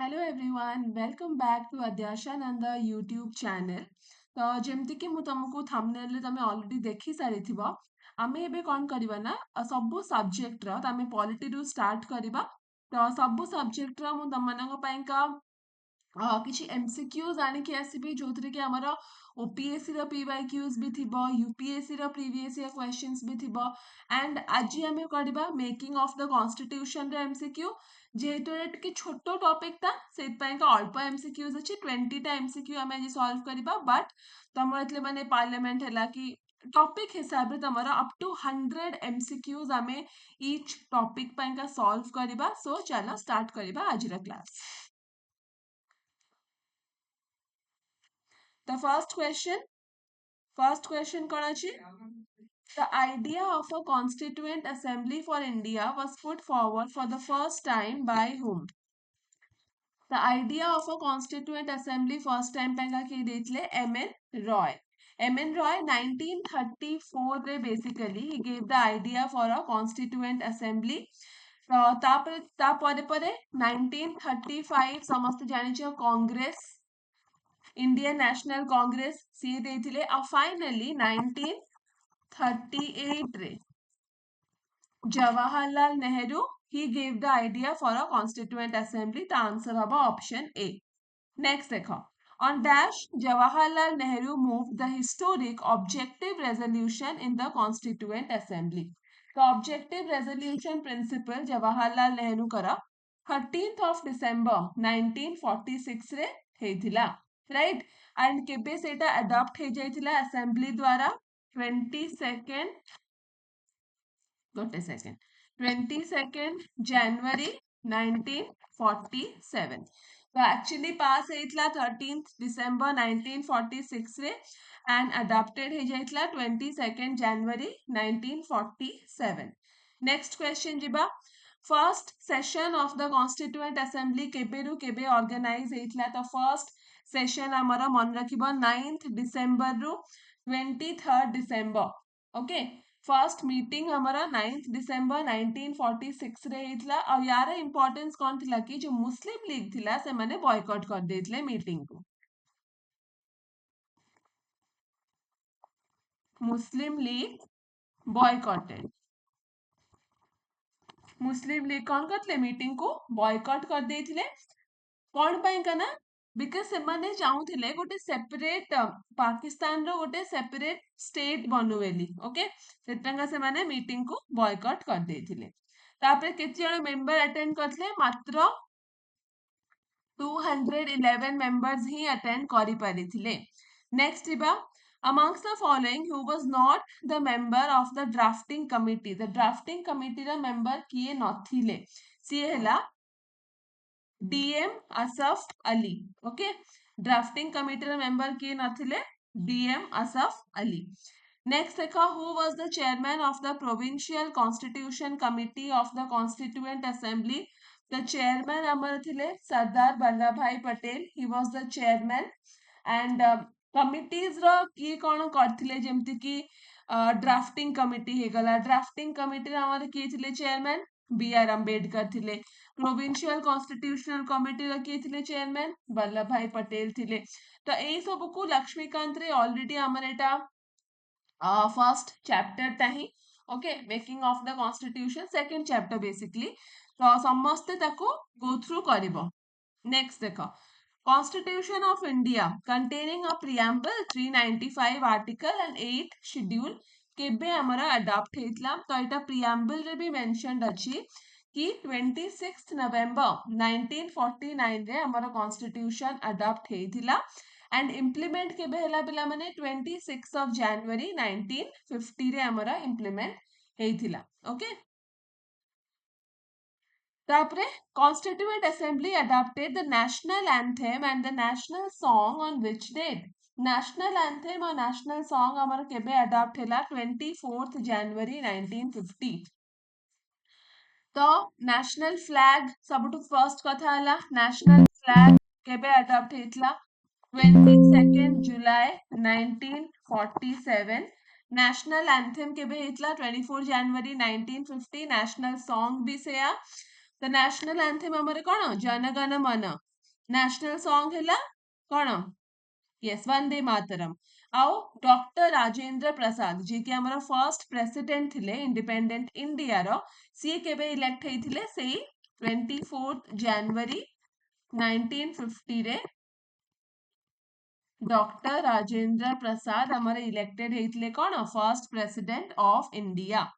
Hello everyone, welcome back to Adyashananda YouTube channel. तो जेमती कि मु तुमको थंबनेल रे तमे ऑलरेडी देखि सारिथिबो आमे एबे कोन करबा ना सब सब्जेक्ट रो तमे पॉलिटी रु स्टार्ट करबा तो सब सब्जेक्ट रो मु तम मानक पयका किछि एमसीक्यूज आने की आसीबी जोथरे कि हमर ओपीएससी रो पीवाईक्यूज भी थिबो यूपीएससी रो प्रीवियस ईयर क्वेश्चंस भी थिबो एंड आज हमें करबा मेकिंग ऑफ द कॉन्स्टिट्यूशन रो एमसीक्यू जेहेतु एट कि छोटो टॉपिक ता सेत पय का अल्प एमसीक्यूज अछि 20 टा एमसीक्यू हमें आज सॉल्व करबा बट तमर एतले माने पार्लियामेंट हैला कि टॉपिक हिसाब रे तमरा अप टू 100 एमसीक्यूज हमें ईच टॉपिक पय का सॉल्व करबा सो चलो स्टार्ट करबा आज रा class. The first question Karachi. The idea of a constituent assembly for India was put forward for the first time by whom? The idea of a constituent assembly first time penga ki detle M.N. Roy. M.N. Roy 1934 re basically he gave the idea for a constituent assembly. तापरे परे 1935 समस्त जानिछो Congress Indian national Congress सी देथिले आ finally 1938 रे Jawaharlal Nehru he gave the idea for a constituent assembly. The answer haba option A. Next देखो on dash Jawaharlal Nehru moved the historic objective resolution in the constituent assembly. The objective resolution principle Jawaharlal Nehru करा 13th of December 1946 रे हेथिला right and केबे सेटा adopt हे जाइथिला assembly द्वारा 22nd January 1947. तो actually पास हेथिला 13th December 1946 रे and adopted हे जाइथिला 22nd January 1947. Next question जिबा first session of the constituent assembly केबे रु केबे ऑर्गेनाइज हेथिला तो फर्स्ट सेशन हमारा मन रखिबो 9th December रु 23rd December. Okay first meeting हमारा 9th December 1946 रे हेथिला और यार इंपोर्टेंस कोन थिला कि जो मुस्लिम लीग थिला से माने बॉयकॉट कर देथिले मीटिंग को. मुस्लिम लीग बॉयकॉटेड. मुस्लिम लीग कौन करथिले मीटिंग को बॉयकॉट कर देथिले कोन पय कना बिकॉज से माने चाहूथिले गोटे सेपरेट पाकिस्तान रो गोटे सेपरेट स्टेट बनवेली. ओके सेतंगा से माने मीटिंग को बॉयकॉट कर देथिले. तापर केते जण मेंबर अटेंड करथिले मात्र 211 मेंबर्स ही अटेंड करि परिथिले. नेक्स्ट इबा amongst the following who was not the member of the drafting committee. The drafting committee रा member किए नथिले सी हैला DM Asaf Ali. Okay drafting committee रा मेंबर किए नथिले डीएम असफ अली. नेक्स्ट देखा who was the chairman of the provincial constitution committee of the constituent assembly. The chairman अमर थिले Sardar Vallabh Bhai Patel. He was the chairman and committees रो किए कोन करथिले जेमति कि ड्राफ्टिंग कमिटी हे गला. ड्राफ्टिंग कमिटी रा हमर किए थिले चेयरमैन बी.आर. अम्बेडकर थिले. प्रोविंशियल कॉन्स्टिट्यूशनल कमिटी रा किए थिले चेयरमैन वल्लभ भाई पटेल थिले. तो एई सब को लक्ष्मीकांत रे ऑलरेडी हमर एटा फर्स्ट चैप्टर ताही. Okay making of the constitution second chapter basically तो समस्त ताको गो थ्रू करबो. नेक्स्ट देखो Constitution of India containing a preamble 395 article and 8 schedule केबे हमारा अडॉप्ट हेतला तो एटा preamble रे भी मेंशनड अछि कि 26 November 1949 रे हमारा कॉन्स्टिट्यूशन अडॉप्ट हेतिला एंड इम्प्लीमेंट केबे हला पिला माने 26 of January 1950 रे हमारा इम्प्लीमेंट हेतिला. Okay Tapre, Constituent Assembly adopted the national anthem and the national song on which date? National anthem और national song हमारा केबे adopt हैला 24th January 1950. तो national flag सबुठु first कथा हैला national flag केबे adopt हेतला 22nd July 1947. National anthem केबे हेतला 24 January 1950. National song भी सेया तो नेशनल एंथम हमर कौन जनगण मन नेशनल सॉन्ग है कौन यस वंदे मातरम आउ डॉक्टर राजेंद्र प्रसाद जी के हमर फर्स्ट प्रेसिडेंट थिले इंडिपेंडेंट इंडिया रो सी केबे इलेक्ट हेथिले सेई 24 जनवरी 1950 रे डॉक्टर राजेंद्र प्रसाद हमर इलेक्टेड हेथिले कौन first president of India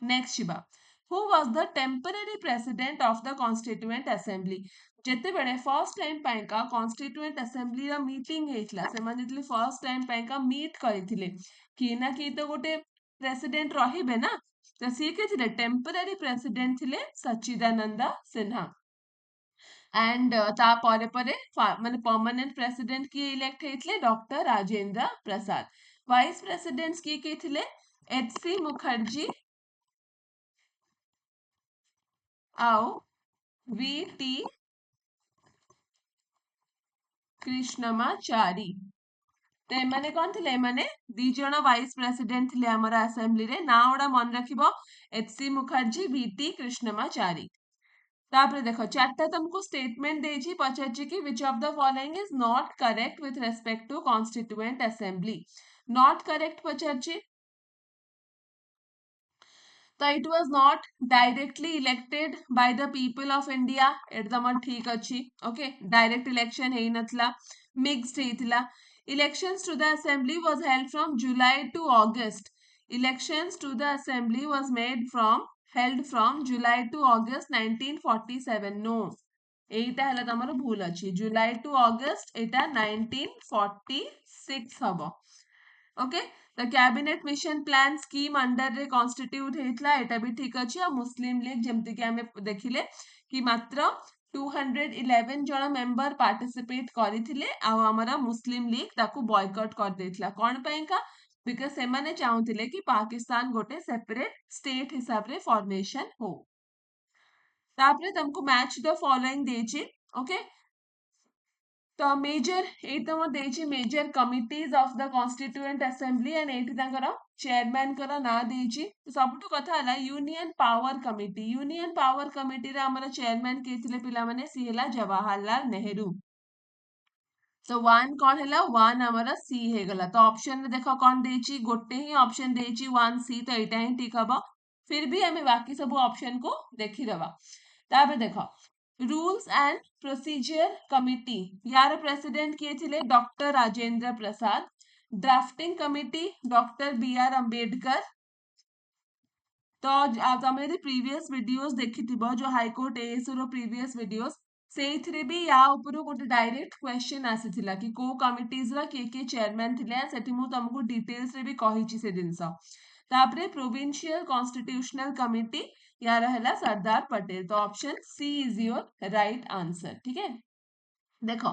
next Shiva who was the temporary president of the constituent assembly जेते बेले फर्स्ट टाइम पाइका constituent assembly रा मीटिंग हेतला से माने जेतले फर्स्ट टाइम पाइका मीट करिथिले कि ना कि तो गोटे प्रेसिडेंट रहिबे ना तो सी के थिले टेम्पररी प्रेसिडेंट थिले सच्चिदानंद सिन्हा एंड ता परे परे माने परमानेंट प्रेसिडेंट किए इलेक्ट हेतले डॉक्टर राजेंद्र प्रसाद वाइस प्रेसिडेंट्स किए थिले एच.सी. मुखर्जी आओ वी.टी. कृष्णमाचारी तो एमाने कौन थे एमाने दी जण वाइस प्रेसिडेंट थे आमर असेंबली रे ना ओडा मन रखिबो एच.सी. मुखर्जी वी.टी. कृष्णमाचारी तापरे देखो चारटा तुमको स्टेटमेंट देछि पचाछि कि which of the following is not correct with respect to constituent assembly not correct पचाछि तो it was not directly elected by the people of India एकदम ठीक अच्छी ओके डायरेक्ट इलेक्शन है नथला मिक्स्ड हेतला elections to the assembly was held from July to August elections to the assembly was made from held from July to August 1947 no एटा हला तमर भूल अछि जुलाई टू ऑगस्ट एटा 1946 हबो okay the cabinet mission plan scheme under रे constitute हेतला एटा भी ठीक अछि आ मुस्लिम लीग जेमति कि हमें देखिले कि मात्र 211 जण मेंबर पार्टिसिपेट करिथिले आ हमरा मुस्लिम लीग ताकू बॉयकॉट कर देथिला कोन पयका बिकॉज़ से माने चाहुथिले कि पाकिस्तान गोटे सेपरेट स्टेट हिसाब रे फॉर्मेशन हो तापरे तुमको मैच द फॉलोइंग देछि ओके तो मेजर एतम देछि major committees of the constituent assembly and एटी तांकर चेयरमैन कर ना देछि सबटु कथा हला यूनियन पावर कमिटी रे हमर चेयरमैन के थिले पिला माने सी हला जवाहरलाल नेहरू तो वन कौन है वन हमारा सी है गला तो ऑप्शन में देखो कौन देछि गोटे ही ऑप्शन देछि वन सी तो एटा ही ठीक हबो फिर भी हमें बाकी सब ऑप्शन को देखि दबा ताबे देखो रूल्स एंड प्रोसीजर कमिटी यार प्रेसिडेंट किए थिले doctor Rajendra Prasad drafting committee doctor B R. Ambedkar तो तमे यदि प्रीवियस वीडियोस देखिथिबो जो हाई कोर्ट एएस रो प्रीवियस वीडियोस सेइथरे भी या ऊपर गोटे डायरेक्ट क्वेश्चन आसीथिला कि को कमिटीज रा के चेयरमैन थिले सेठी मु तुमको डिटेल्स रे भी कहिछि से दिनस तापरे प्रोविंशियल कॉन्स्टिट्यूशनल कमिटी यार हला सरदार पटेल तो option C is your right answer ठीक है देखो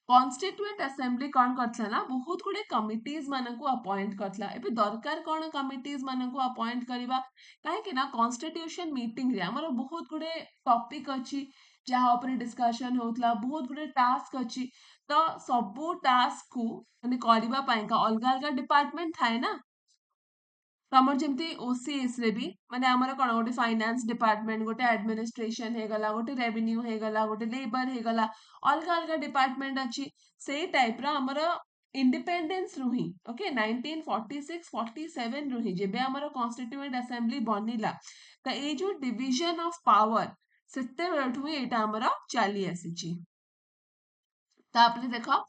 कॉन्स्टिट्यूएंट असेंबली कौन करथला ना बहुत गुडे कमिटीज मानकु अपॉइंट करथला एबे दरकार कोन कमिटीज मानकु अपॉइंट करबा काहे कि ना कॉन्स्टिट्यूशन मीटिंग रे हमर बहुत गुडे टॉपिक अछि जहाँ ऊपर डिस्कशन होतला बहुत गुडे टास्क अछि तो सबो टास्क को माने करबा पाइका अलग अलग डिपार्टमेंट थाए ना तमर जेमती ओसीएस रे भी माने हमर कोन गोटे फाइनेंस डिपार्टमेंट गोटे एडमिनिस्ट्रेशन हे गला गोटे रेवेन्यू हे गला गोटे लेबर हे गला अलग अलग डिपार्टमेंट अछि से टाइप रा हमर इंडिपेंडेंस रुही ओके 1946 47 रुही जेबे हमर कॉन्स्टिट्यूएंट असेंबली बनिला त ए जो डिवीजन ऑफ पावर सेते बेठु एटा हमर चली आसीची तापले देखो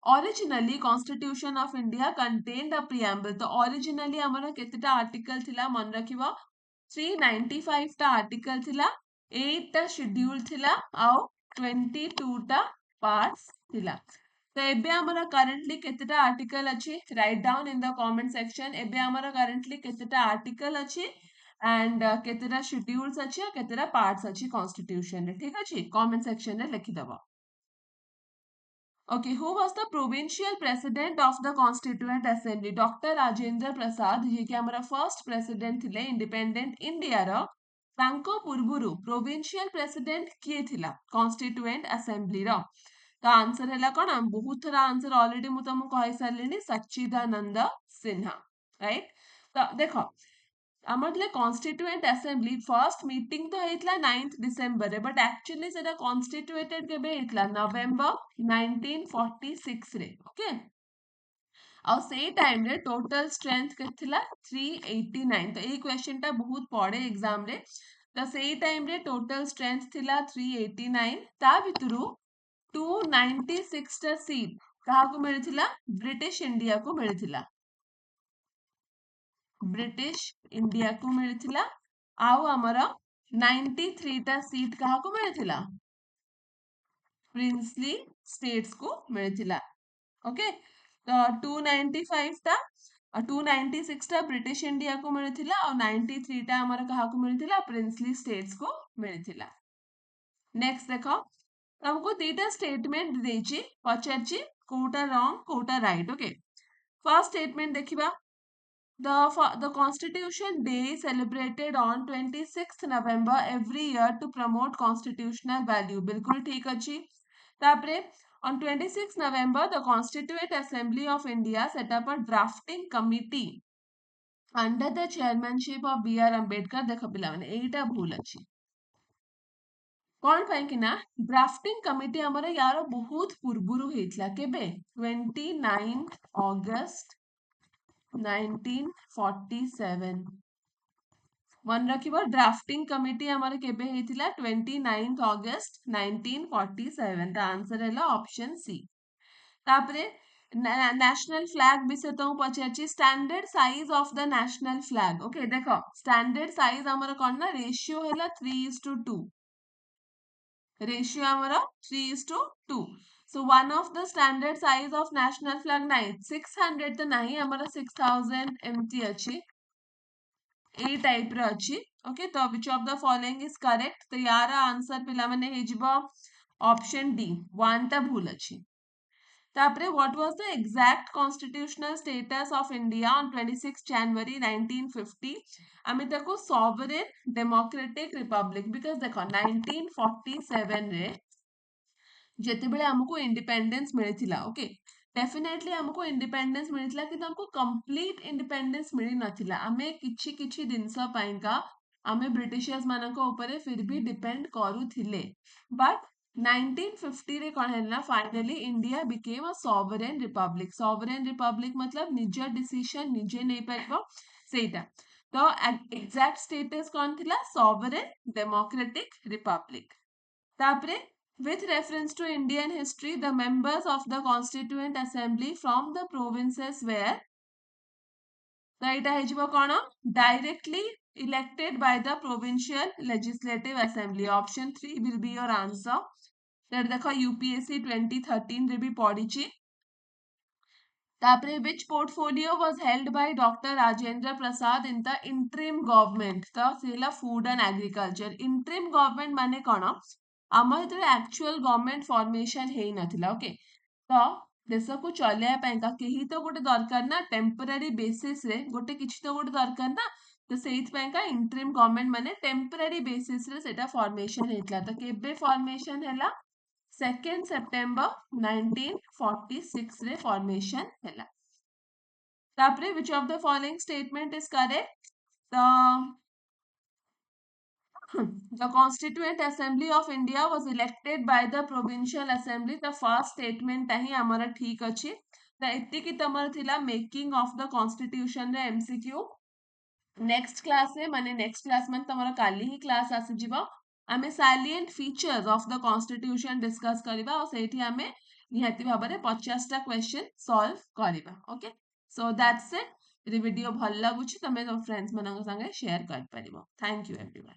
Originally, Constitution of India contained a preamble. तो originally हमारा कितना आर्टिकल थिला मन रखिबा 395 टा आर्टिकल थिला 8 टा शेड्यूल थिला आउ 22 टा पार्ट्स थिला तो एबे हमारा करंटली कितना आर्टिकल अछि write down in the comment section एबे हमारा करंटली कितना आर्टिकल अछि एंड कितना शेड्यूल्स अछि और कितना पार्ट्स अछि कॉन्स्टिट्यूशन रे ठीक अछि कमेंट सेक्शन रे लिखि दबा Okay, who was the provincial president of the Constituent Assembly? Dr. Rajendra Prasad, ये कि हमारा first president थिले independent India रा तांको पूर्वरु provincial president किए थिला Constituent Assembly रा तो आंसर हैला कौन बहुत थरा आंसर ऑलरेडी मु तुमको कहि सारलिनी सच्चिदानंद सिन्हा राइट तो देखो आमर कॉन्स्टिट्यूएंट असेंबली फर्स्ट मीटिंग तो होइतला 9th डिसेंबर रे बट एक्चुअली सेटा कॉन्स्टिट्यूएटेड केबे होइतला नवेंबर 1946 रे ओके और से टाइम रे टोटल स्ट्रेंथ केथिला 389 तो ए क्वेश्चन टा बहुत पड़े एग्जाम रे तो से टाइम रे टोटल स्ट्रेंथ थिला 389 ता भितरु 296 टा सीट काहाको मिलिथिला ब्रिटिश इंडिया को मिलिथिला ब्रिटिश इंडिया को मिलिथिला आउ हमर 93 टा सीट काहाको मिलिथिला प्रिंसली स्टेट्स को मिलिथिला ओके तो 295 टा 296 टा ब्रिटिश इंडिया को मिलिथिला और 93 टा हमर काहाको मिलिथिला प्रिंसली स्टेट्स को मिलिथिला नेक्स्ट देखो हमको दीटा स्टेटमेंट देछि पचारछि कोटा रॉन्ग कोटा राइट ओके फर्स्ट स्टेटमेंट देखिबा the constitution day is celebrated on 26th November every year to promote constitutional value बिल्कुल ठीक अछि तापरे on 26th November the Constituent Assembly of India set up a drafting committee under the chairmanship of B.R. Ambedkar देखो पिला माने एटा भूल अछि कौन पाई कि ना ड्राफ्टिंग कमिटी हमर यार बहुत पूर्वरु हेतला केबे 29 अगस्त 1947 मन रखिबो ड्राफ्टिंग कमिटी हमर केबे हेतिला 29 अगस्त 1947 द आंसर हैला ऑप्शन सी तापरे नेशनल फ्लैग विषय तो पचारछि standard size of the national flag okay देखो स्टैंडर्ड साइज हमर कोन ना रेशियो हैला 3:2 ratio amara 3:2 so one of the standard size of national flag 600 तो नहीं हमारा 6000 एमटी अच्छी ए टाइप रे अच्छी ओके तो which of the following is correct तो यार आंसर पिला माने हे जिवो ऑप्शन डी 1 ता भूल अच्छी तापरे what was the exact constitutional status of India on 26 January 1950 आमे ताको sovereign democratic republic because देखो 1947 रे जेते बेले हमको इंडिपेंडेंस मिलिथिला ओके डेफिनेटली हमको इंडिपेंडेंस मिलिथिला कि हमको कंप्लीट इंडिपेंडेंस मिली नथिला आमे किछि किछि दिनसा पाइका आमे ब्रिटिशर्स मानको ऊपर फिर भी डिपेंड करूथिले बट 1950 रे कोन हैला finally India became a sovereign Republic मतलब निज डिसीजन निजे नै परबो सेटा तो एग्जैक्ट स्टेटस कोन थिला सॉवरेन डेमोक्रेटिक रिपब्लिक तापरे with reference to Indian history the members of the Constituent Assembly from the provinces were तो एटा हे जिवो कोन directly elected by the provincial legislative assembly option 3 will be your answer that देखो UPSC 2013 रे भी पढिछि तापरे which portfolio was held by Dr. Rajendra Prasad in the interim government तो सेला food and agriculture interim government माने कोन आमर जेतले actual government formation हेई नथिला okay तो देश को चलिया पैंका केही तो गोटे दरकार ना टेम्पररी बेसिस रे गोटे किछि तो गोटे दरकार ना तो सेहित पैंका इंटरिम गवर्नमेंट माने टेम्पररी बेसिस रे सेटा फॉर्मेशन हेतला तो केबे फॉर्मेशन हैला 2 सेप्टेम्बर 1946 रे फॉर्मेशन हैला तापरे which of the following statement is correct The Constituent Assembly of India was elected by the Provincial Assembly. The first statement tahi amara ठीक अछि त एतिकी तमर थिला मेकिंग ऑफ द कॉन्स्टिट्यूशन रे MCQ नेक्स्ट क्लास रे माने नेक्स्ट क्लास मन तमरा काली ही class आसी जिवो आमे salient features of the constitution discuss करिबा और सेठी आमे निहाती भाबरे 50 टा क्वेश्चन सॉल्व करिबा ओके सो दैट्स इट रि वीडियो भल लागुछि तमे फ्रेंड्स मनक संगे शेयर कर परिबो थैंक यू एवरीवन